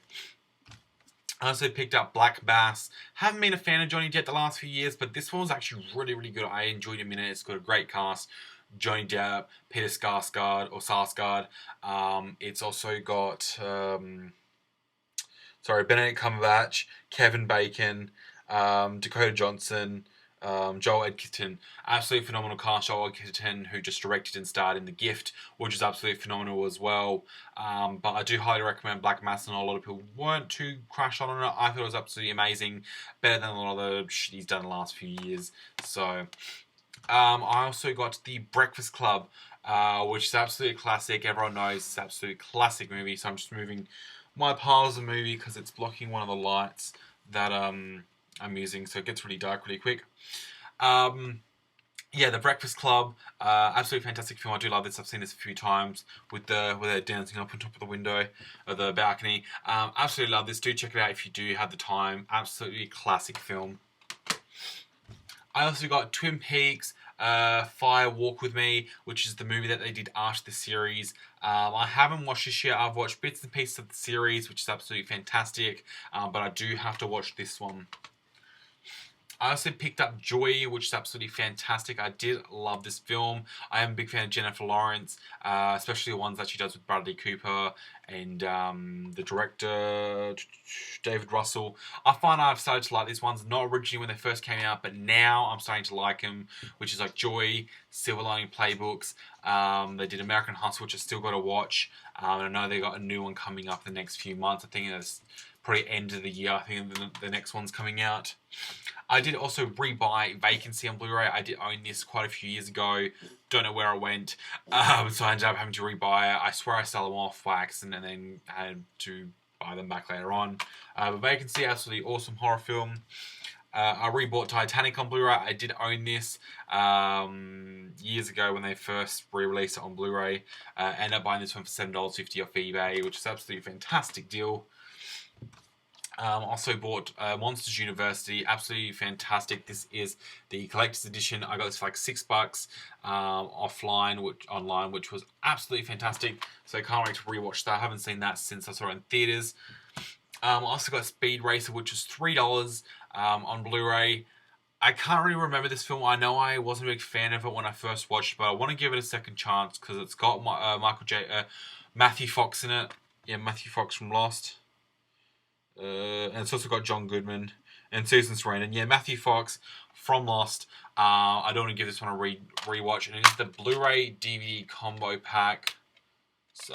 also picked up Black Bass. Haven't been a fan of Johnny Depp the last few years, but this one was actually really, really good. I enjoyed it a minute. It's got a great cast. Johnny Depp, Peter Sarsgaard. It's also got... Benedict Cumberbatch, Kevin Bacon, Dakota Johnson, Joel Edgerton. Absolutely phenomenal cast. Joel Edgerton, who just directed and starred in The Gift, which is absolutely phenomenal as well. But I do highly recommend Black Mass, and a lot of people weren't too crashed on it. I thought it was absolutely amazing. Better than a lot of the shit he's done the last few years. So, I also got The Breakfast Club, which is absolutely classic. Everyone knows it's an absolute classic movie. So I'm just moving my piles of movie because it's blocking one of the lights that I'm using, so it gets really dark really quick. Yeah, The Breakfast Club, absolutely fantastic film. I do love this. I've seen this a few times with where they're dancing up on top of the window or the balcony. Absolutely love this. Do check it out if you do have the time. Absolutely classic film. I also got Twin Peaks, Fire Walk With Me, which is the movie that they did after the series. I haven't watched this yet. I've watched bits and pieces of the series, which is absolutely fantastic, but I do have to watch this one. I also picked up Joy, which is absolutely fantastic. I did love this film. I am a big fan of Jennifer Lawrence, especially the ones that she does with Bradley Cooper and the director, David Russell. I find I've started to like these ones, not originally when they first came out, but now I'm starting to like them, which is like Joy, Silver Lining Playbooks. They did American Hustle, which I still got to watch. I know they got a new one coming up in the next few months. I think it's probably end of the year. I think the next one's coming out. I did also rebuy Vacancy on Blu-ray. I did own this quite a few years ago. Don't know where it went. So I ended up having to rebuy it. I swear I sell them off by accident and then had to buy them back later on. But Vacancy, absolutely awesome horror film. I rebought Titanic on Blu-ray. I did own this years ago when they first re-released it on Blu-ray. Ended up buying this one for $7.50 off eBay, which is absolutely a fantastic deal. Also bought Monsters University, absolutely fantastic. This is the collector's edition. I got this for like $6 online, which was absolutely fantastic. So I can't wait to rewatch that. I haven't seen that since I saw it in theaters. I also got Speed Racer, which was $3 on Blu-ray. I can't really remember this film. I know I wasn't a big fan of it when I first watched it, but I want to give it a second chance because it's got Matthew Fox in it. Yeah, Matthew Fox from Lost. And it's also got John Goodman and Susan Sarandon. Yeah, Matthew Fox from Lost. I don't want to give this one a rewatch. And it's the Blu-ray DVD combo pack. So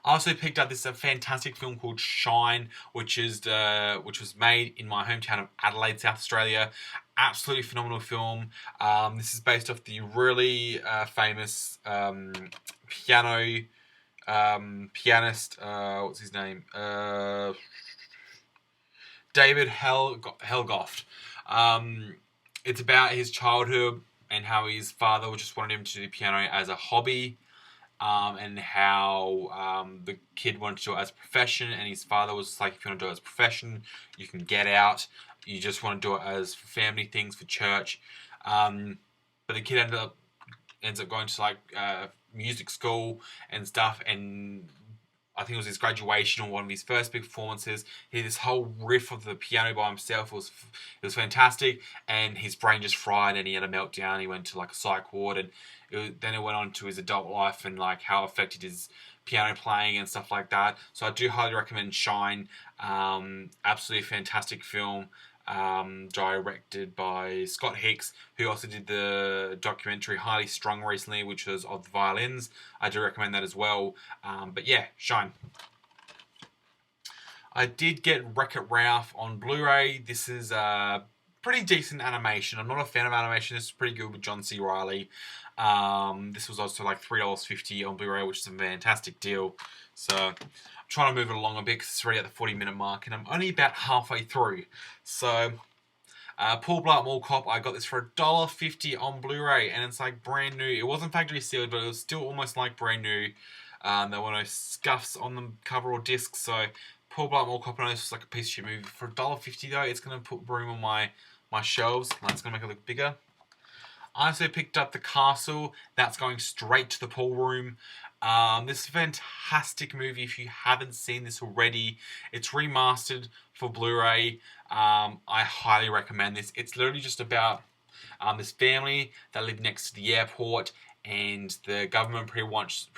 I also picked up this fantastic film called Shine, which was made in my hometown of Adelaide, South Australia. Absolutely phenomenal film. This is based off the really famous pianist, what's his name? David Helgoft. It's about his childhood and how his father just wanted him to do the piano as a hobby, and how the kid wanted to do it as a profession, and his father was like, if you want to do it as a profession, you can get out. You just want to do it as for family things, for church. But the kid ends up going to like music school and stuff, and I think it was his graduation or one of his first big performances. He did this whole riff of the piano by himself. It was fantastic, and his brain just fried, and he had a meltdown. He went to like a psych ward, and then it went on to his adult life and like how it affected his piano playing and stuff like that. So I do highly recommend Shine. Absolutely fantastic film. Directed by Scott Hicks, who also did the documentary Highly Strung recently, which was of the violins. I do recommend that as well. But yeah, Shine. I did get Wreck-It Ralph on Blu-ray. This is pretty decent animation. I'm not a fan of animation. This is pretty good with John C. Reilly. This was also like $3.50 on Blu-ray, which is a fantastic deal. So I'm trying to move it along a bit because it's already at the 40-minute mark, and I'm only about halfway through. So Paul Blart Mall Cop, I got this for $1.50 on Blu-ray, and it's like brand new. It wasn't factory sealed, but it was still almost like brand new. There were no scuffs on the cover or disc. So Paul Blart Mall Cop, I know this was like a piece of shit movie. For $1.50 though, it's going to put room on my shelves. That's going to make it look bigger. I also picked up The Castle. That's going straight to the pool room. This is a fantastic movie if you haven't seen this already. It's remastered for Blu-ray. I highly recommend this. It's literally just about this family that live next to the airport, and the government pretty much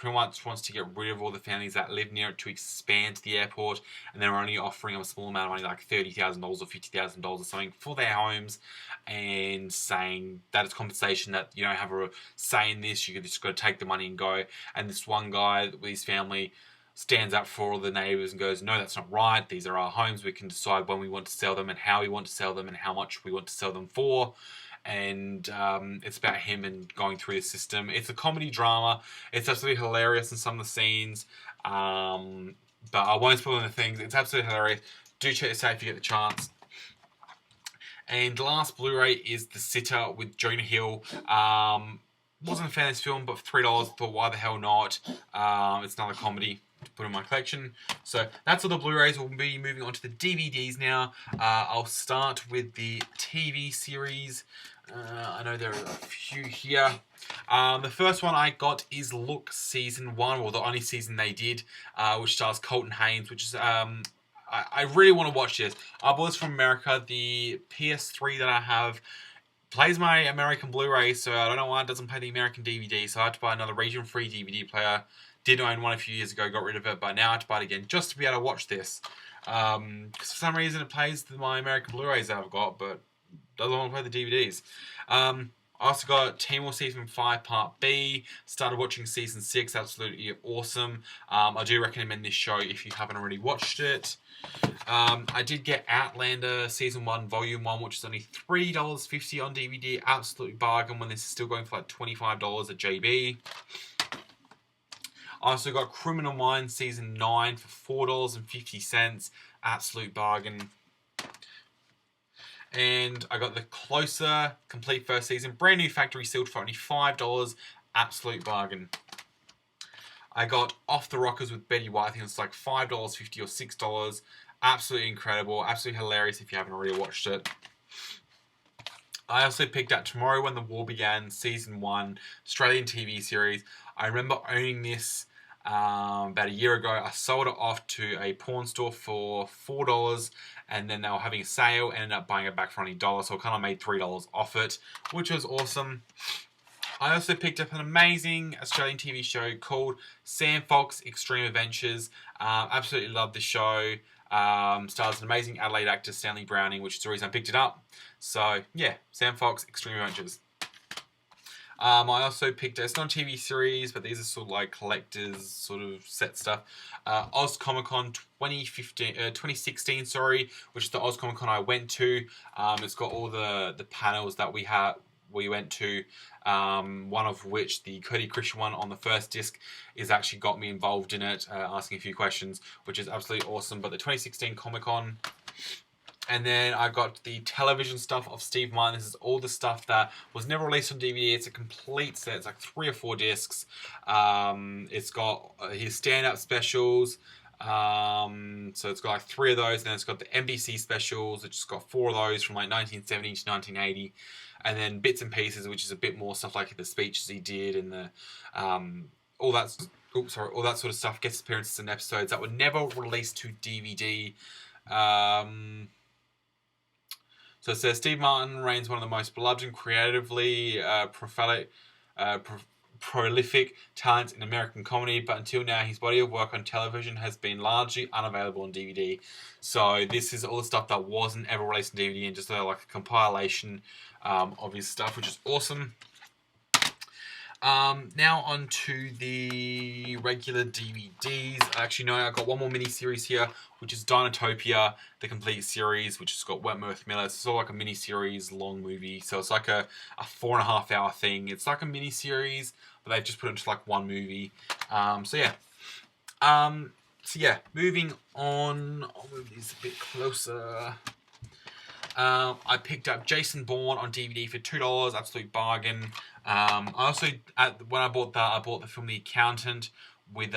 wants to get rid of all the families that live near it to expand the airport, and they're only offering them a small amount of money, like $30,000 or $50,000 or something, for their homes, and saying that it's compensation, that you don't have a say in this, you just got to take the money and go. And this one guy with his family stands up for all the neighbours and goes, no, that's not right, these are our homes, we can decide when we want to sell them and how we want to sell them and how much we want to sell them for. And it's about him and going through the system. It's a comedy drama. It's absolutely hilarious in some of the scenes. But I won't spoil any things. It's absolutely hilarious. Do check this out if you get the chance. And the last Blu-ray is The Sitter with Jonah Hill. Wasn't a fan of this film, but for $3, thought why the hell not? It's another comedy to put in my collection. So that's all the Blu-rays. We'll be moving on to the DVDs now. I'll start with the TV series. I know there are a few here. The first one I got is Look Season 1, well, the only season they did, which stars Colton Haynes, which is, I really want to watch this. I bought this from America. The PS3 that I have plays my American Blu-ray, so I don't know why it doesn't play the American DVD, so I had to buy another region-free DVD player. Did own one a few years ago, got rid of it, but now I have to buy it again just to be able to watch this. Because for some reason it plays my American Blu-rays that I've got, but doesn't want to play the DVDs. I also got Timor Season 5 Part B. Started watching Season 6. Absolutely awesome. I do recommend this show if you haven't already watched it. I did get Outlander Season 1 Volume 1, which is only $3.50 on DVD. Absolute bargain when this is still going for like $25 at JB. I also got Criminal Minds Season 9 for $4.50. Absolute bargain. And I got The Closer complete first season, brand new factory sealed for only $5. Absolute bargain. I got Off the Rockers with Betty White. I think it's like $5.50 or $6. Absolutely incredible. Absolutely hilarious if you haven't already watched it. I also picked up Tomorrow When the War Began Season 1 Australian TV series. I remember owning this about a year ago. I sold it off to a porn store for $4, and then they were having a sale, ended up buying it back for only $1, so I kind of made $3 off it, which was awesome. I also picked up an amazing Australian TV show called Sam Fox Extreme Adventures. Absolutely love the show. Stars an amazing Adelaide actor, Stanley Browning, which is the reason I picked it up. So yeah, Sam Fox Extreme Adventures. I also picked, it's not a TV series, but these are sort of like collectors sort of set stuff. Oz Comic Con 2016, which is the Oz Comic Con I went to. It's got all the panels that we went to, one of which, the Cody Christian one on the first disc, is actually got me involved in it, asking a few questions, which is absolutely awesome. But the 2016 Comic Con, And then I got the television stuff of Steve Martin. This is all the stuff that was never released on DVD. It's a complete set. It's like 3 or 4 discs. It's got his stand-up specials. So it's got like 3 of those. And then it's got the NBC specials, which has got 4 of those from like 1970 to 1980. And then bits and pieces, which is a bit more stuff like the speeches he did and the all that sort of stuff. Guest appearances and episodes that were never released to DVD. So it says Steve Martin remains one of the most beloved and creatively prolific talents in American comedy, but until now his body of work on television has been largely unavailable on DVD. So this is all the stuff that wasn't ever released on DVD and just like a compilation of his stuff, which is awesome. Now on to the regular DVDs. Actually, no, I've got one more mini-series here, which is Dinotopia, the complete series, which has got Wentworth Miller. It's sort of like a mini-series, long movie. So it's like a 4.5 hour thing. It's like a mini-series, but they've just put it into like one movie. So yeah, moving on. I'll move these a bit closer. I picked up Jason Bourne on DVD for $2, absolute bargain. I also, when I bought that, I bought the film The Accountant with,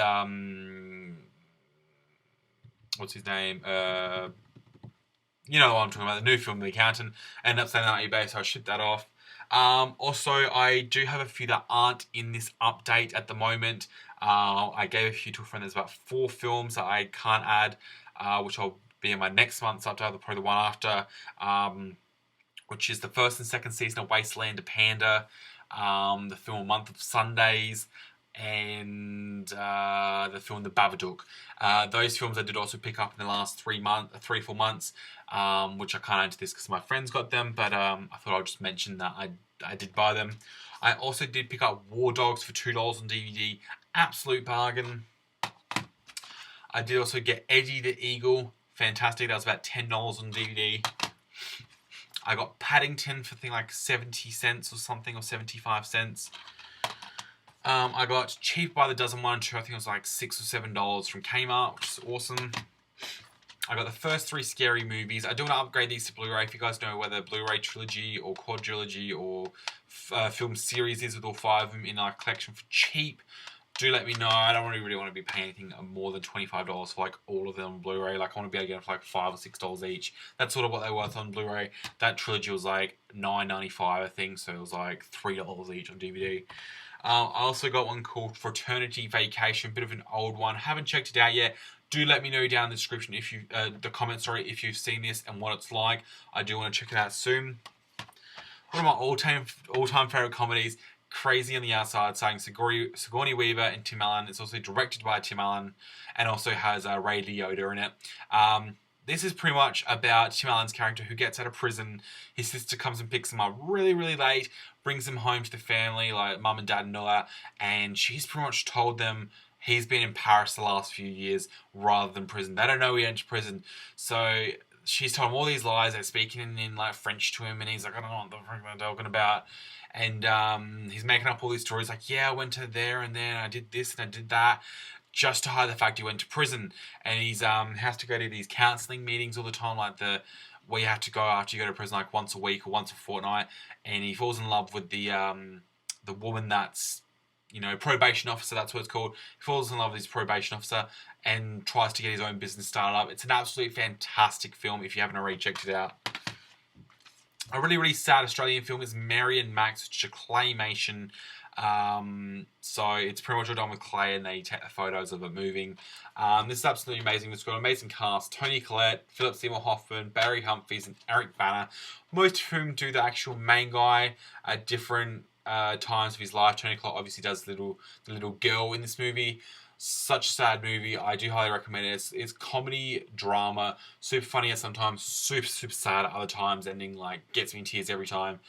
what's his name? You know what I'm talking about, the new film The Accountant. Ended up selling that on eBay, so I shipped that off. Also, I do have a few that aren't in this update at the moment. I gave a few to a friend. There's about 4 films that I can't add, which I'll be in my next month's update, probably the one after, which is the 1st and 2nd season of Wasteland of Panda, the film Month of Sundays, and the film The Babadook. Those films I did also pick up in the last 3 or 4 months, which I can't add to this because my friends got them, but I thought I'd just mention that I did buy them. I also did pick up War Dogs for $2 on DVD, absolute bargain. I did also get Eddie the Eagle, fantastic, that was about $10 on DVD. I got Paddington for like 70 cents or something, or 75 cents. I got Cheap by the Dozen 1 and 2, I think it was like $6 or $7 from Kmart, which is awesome. I got the first 3 Scary Movies. I do want to upgrade these to Blu-ray. If you guys know whether Blu-ray trilogy or quadrilogy or film series is with all 5 of them in our collection for cheap, do let me know. I don't really want to be paying anything more than $25 for like all of them on Blu-ray. Like I want to be able to get them for like $5 or $6 each. That's sort of what they're worth on Blu-ray. That trilogy was like $9.95 I think, so it was like $3 each on DVD. I also got one called Fraternity Vacation, a bit of an old one. Haven't checked it out yet. Do let me know down in the description if you, the comments, sorry, if you've seen this and what it's like. I do want to check it out soon. One of my all-time favorite comedies, Crazy on the Outside, starring Sigourney Weaver and Tim Allen. It's also directed by Tim Allen and also has Ray Liotta in it. This is pretty much about Tim Allen's character who gets out of prison. His sister comes and picks him up really, really late, brings him home to the family, like mum and dad and all that, and she's pretty much told them he's been in Paris the last few years rather than prison. They don't know he went to prison, so she's told him all these lies. They're speaking in like French to him, and he's like, I don't know what the fuck they're talking about. And he's making up all these stories like, yeah, I went to there and then I did this and I did that, just to hide the fact he went to prison. And he's has to go to these counselling meetings all the time, like where you have to go after you go to prison like once a week or once a fortnight. And he falls in love with the woman that's, you know, probation officer, that's what it's called. He falls in love with his probation officer and tries to get his own business started up. It's an absolutely fantastic film if you haven't already checked it out. A really, really sad Australian film is Mary and Max, which is a claymation. So it's pretty much all done with clay and they take the photos of it moving. This is absolutely amazing. It's got an amazing cast. Toni Collette, Philip Seymour Hoffman, Barry Humphries and Eric Bana. Most of whom do the actual main guy at different times of his life. Toni Collette obviously does the little girl in this movie. Such a sad movie. I do highly recommend it. It's comedy, drama, super funny at sometimes, super, super sad at other times, ending like gets me in tears every time.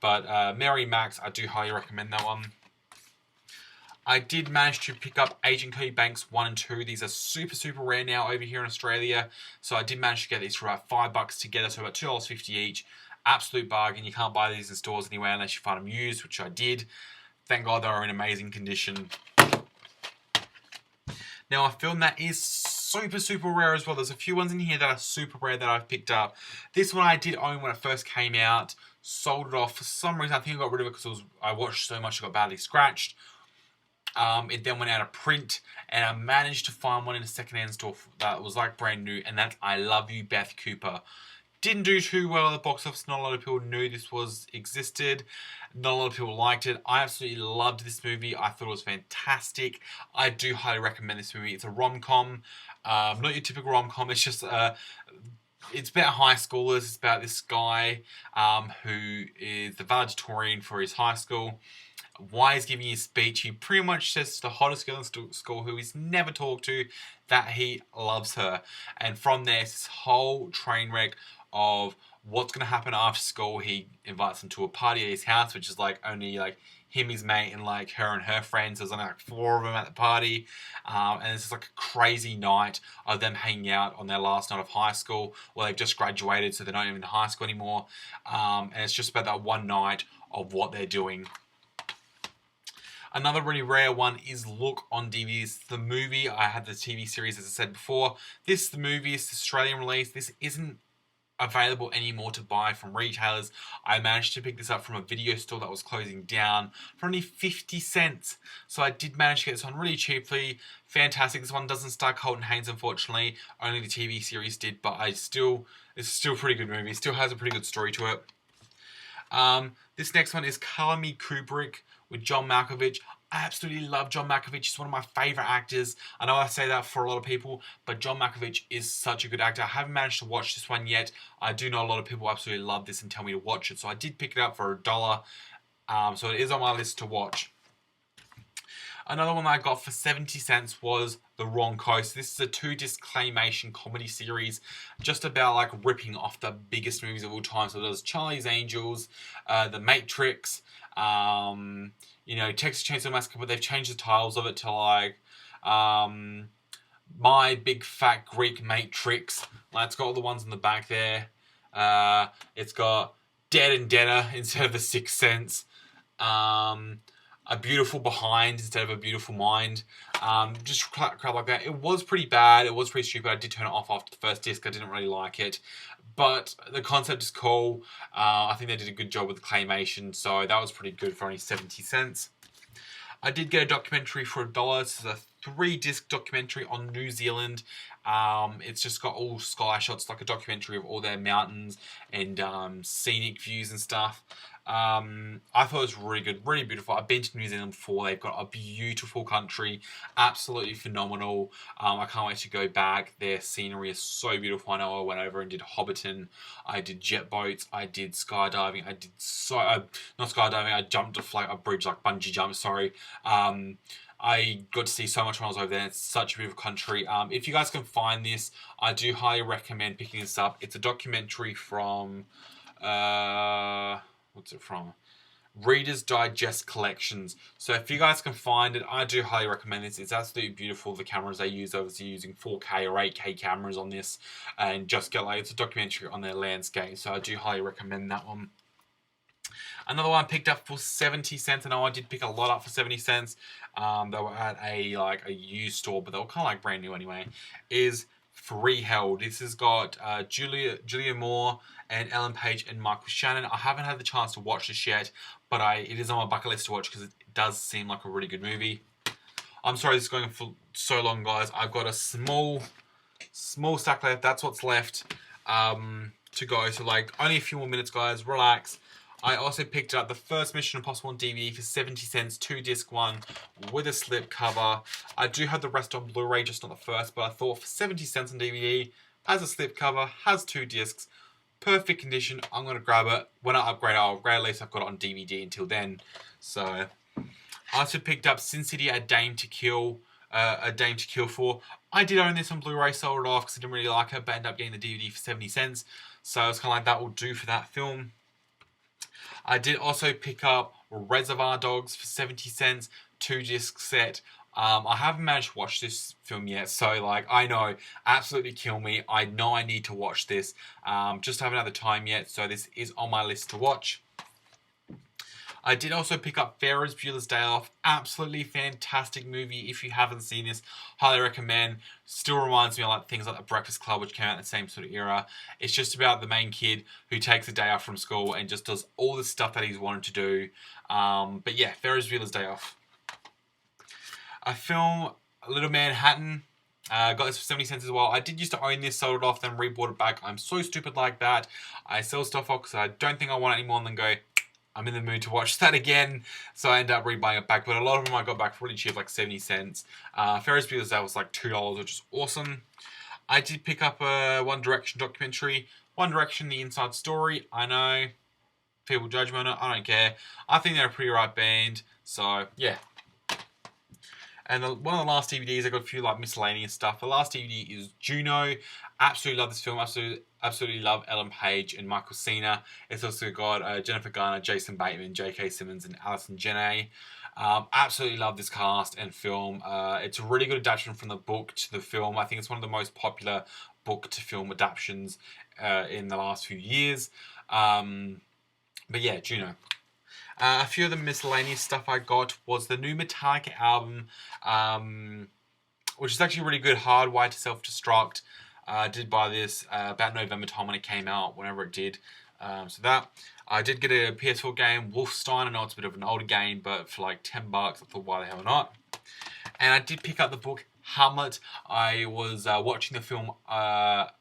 But Mary Max, I do highly recommend that one. I did manage to pick up Agent Cody Banks 1 and 2. These are super, super rare now over here in Australia. So I did manage to get these for about $5 together, so about $2.50 each. Absolute bargain. You can't buy these in stores anywhere unless you find them used, which I did. Thank God they are in amazing condition. Now, a film that is super rare as well. There's a few ones in here that are super rare that I've picked up. This one I did own when it first came out. Sold it off for some reason. I think I got rid of it because I watched so much it got badly scratched. It then went out of print, and I managed to find one in a secondhand store that was like brand new, and that's I Love You, Beth Cooper. Didn't do too well at the box office. Not a lot of people knew this existed. Not a lot of people liked it. I absolutely loved this movie. I thought it was fantastic. I do highly recommend this movie. It's a rom-com. Not your typical rom-com. It's just it's about high schoolers. It's about this guy who is the valedictorian for his high school. While he's giving his speech, he pretty much says to the hottest girl in school who he's never talked to that he loves her. And from there, it's this whole train wreck of what's going to happen after school. He invites them to a party at his house, which is like only like him, his mate, and like her and her friends. There's only like 4 of them at the party. And it's just like a crazy night of them hanging out on their last night of high school. Well, they've just graduated, so they're not even in high school anymore. And it's just about that one night of what they're doing. Another really rare one is Look on DVDs. The movie, I had the TV series as I said before. The movie is the Australian release. This isn't available anymore to buy from retailers. I managed to pick this up from a video store that was closing down for only 50 cents. So I did manage to get this one really cheaply. Fantastic. This one doesn't star Colton Haynes, unfortunately. Only the TV series did, but it's still a pretty good movie. It still has a pretty good story to it. This next one is Color Me Kubrick with John Malkovich. I absolutely love John Malkovich. He's one of my favourite actors. I know I say that for a lot of people, but John Malkovich is such a good actor. I haven't managed to watch this one yet. I do know a lot of people absolutely love this and tell me to watch it, so I did pick it up for $1. So it is on my list to watch. Another one that I got for 70 cents was The Wrong Coast. This is a 2-disc claymation comedy series just about like ripping off the biggest movies of all time. So there's Charlie's Angels, The Matrix, Texas Chainsaw Massacre, but they've changed the titles of it to like My Big Fat Greek Matrix. Like, it's got all the ones in the back there. It's got Dead and Deader instead of The Sixth Sense. A Beautiful Behind instead of A Beautiful Mind. Just crap like that. It was pretty bad. It was pretty stupid. I did turn it off after the first disc. I didn't really like it. But the concept is cool. I think they did a good job with the claymation. So that was pretty good for only 70 cents. I did get a documentary for $1. This is a 3-disc documentary on New Zealand. It's just got all sky shots, like a documentary of all their mountains and scenic views and stuff. I thought it was really good, really beautiful. I've been to New Zealand before. They've got a beautiful country, absolutely phenomenal. I can't wait to go back. Their scenery is so beautiful. I know I went over and did Hobbiton. I did jet boats. I did skydiving. I did not skydiving. I jumped off like a bridge, like bungee jump. Sorry. I got to see so much when I was over there. It's such a beautiful country. If you guys can find this, I do highly recommend picking this up. It's a documentary from what's it from? Reader's Digest Collections. So if you guys can find it, I do highly recommend this. It's absolutely beautiful. The cameras they use, obviously using 4K or 8K cameras on this, and just get like, it's a documentary on their landscape. So I do highly recommend that one. Another one I picked up for 70 cents. I know I did pick a lot up for 70 cents. They were at a used store, but they were kind of like brand new anyway. Is Freeheld. This has got Julia Moore and Ellen Page and Michael Shannon. I haven't had the chance to watch this yet, but it is on my bucket list to watch because it does seem like a really good movie. I'm sorry this is going for so long, guys. I've got a small stack left. That's what's left to go. So like only a few more minutes, guys. Relax. I also picked up the first Mission Impossible on DVD for 70 cents, 2-disc one with a slip cover. I do have the rest on Blu Ray, just not the first, but I thought for 70 cents on DVD, has a slip cover, has 2 discs, perfect condition. I'm going to grab it. When I upgrade, I'll upgrade. At least I've got it on DVD until then. So I also picked up Sin City, A Dame to Kill for. I did own this on Blu Ray, sold it off because I didn't really like it, but ended up getting the DVD for 70 cents. So it's kind of like that will do for that film. I did also pick up Reservoir Dogs for 70 cents, 2-disc set. I haven't managed to watch this film yet, so like I know, absolutely kill me. I know I need to watch this. Just haven't had the time yet, so this is on my list to watch. I did also pick up Ferris Bueller's Day Off. Absolutely fantastic movie. If you haven't seen this, highly recommend. Still reminds me of like things like The Breakfast Club, which came out in the same sort of era. It's just about the main kid who takes a day off from school and just does all the stuff that he's wanted to do. But yeah, Ferris Bueller's Day Off. A film, Little Manhattan. Got this for 70 cents as well. I did used to own this, sold it off, then rebought it back. I'm so stupid like that. I sell stuff off because I don't think I want it anymore and then go, I'm in the mood to watch that again. So I ended up rebuying it back. But a lot of them I got back for really cheap, like 70 cents. Ferris Bueller's Day was like $2, which is awesome. I did pick up a One Direction documentary. One Direction, the inside story. I know, people judge me on it. I don't care. I think they're a pretty right band. So, yeah. And one of the last DVDs, I got a few like miscellaneous stuff. The last DVD is Juno. Absolutely love this film. Absolutely love Ellen Page and Michael Cena. It's also got Jennifer Garner, Jason Bateman, J.K. Simmons, and Alison Janney. Absolutely love this cast and film. It's a really good adaptation from the book to the film. I think it's one of the most popular book to film adaptations in the last few years. But yeah, Juno. A few of the miscellaneous stuff I got was the new Metallica album, which is actually really good. Hardwired to Self-Destruct. I did buy this about November time when it came out, whenever it did. So that. I did get a PS4 game, Wolfenstein. I know it's a bit of an older game, but for like $10, I thought, why the hell not? And I did pick up the book Hamlet. I was watching the film, what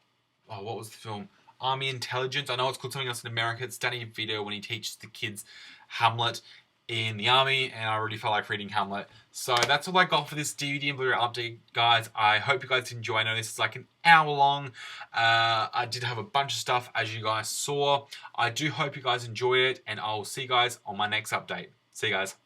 was the film? Army Intelligence. I know it's called something else in America. It's Danny DeVito when he teaches the kids Hamlet in the army, and I really felt like reading Hamlet. So that's all I got for this DVD and Blu-ray update, guys. I hope you guys enjoy. I know this is like an hour long. I did have a bunch of stuff, as you guys saw. I do hope you guys enjoy it, and I'll see you guys on my next update. See you guys.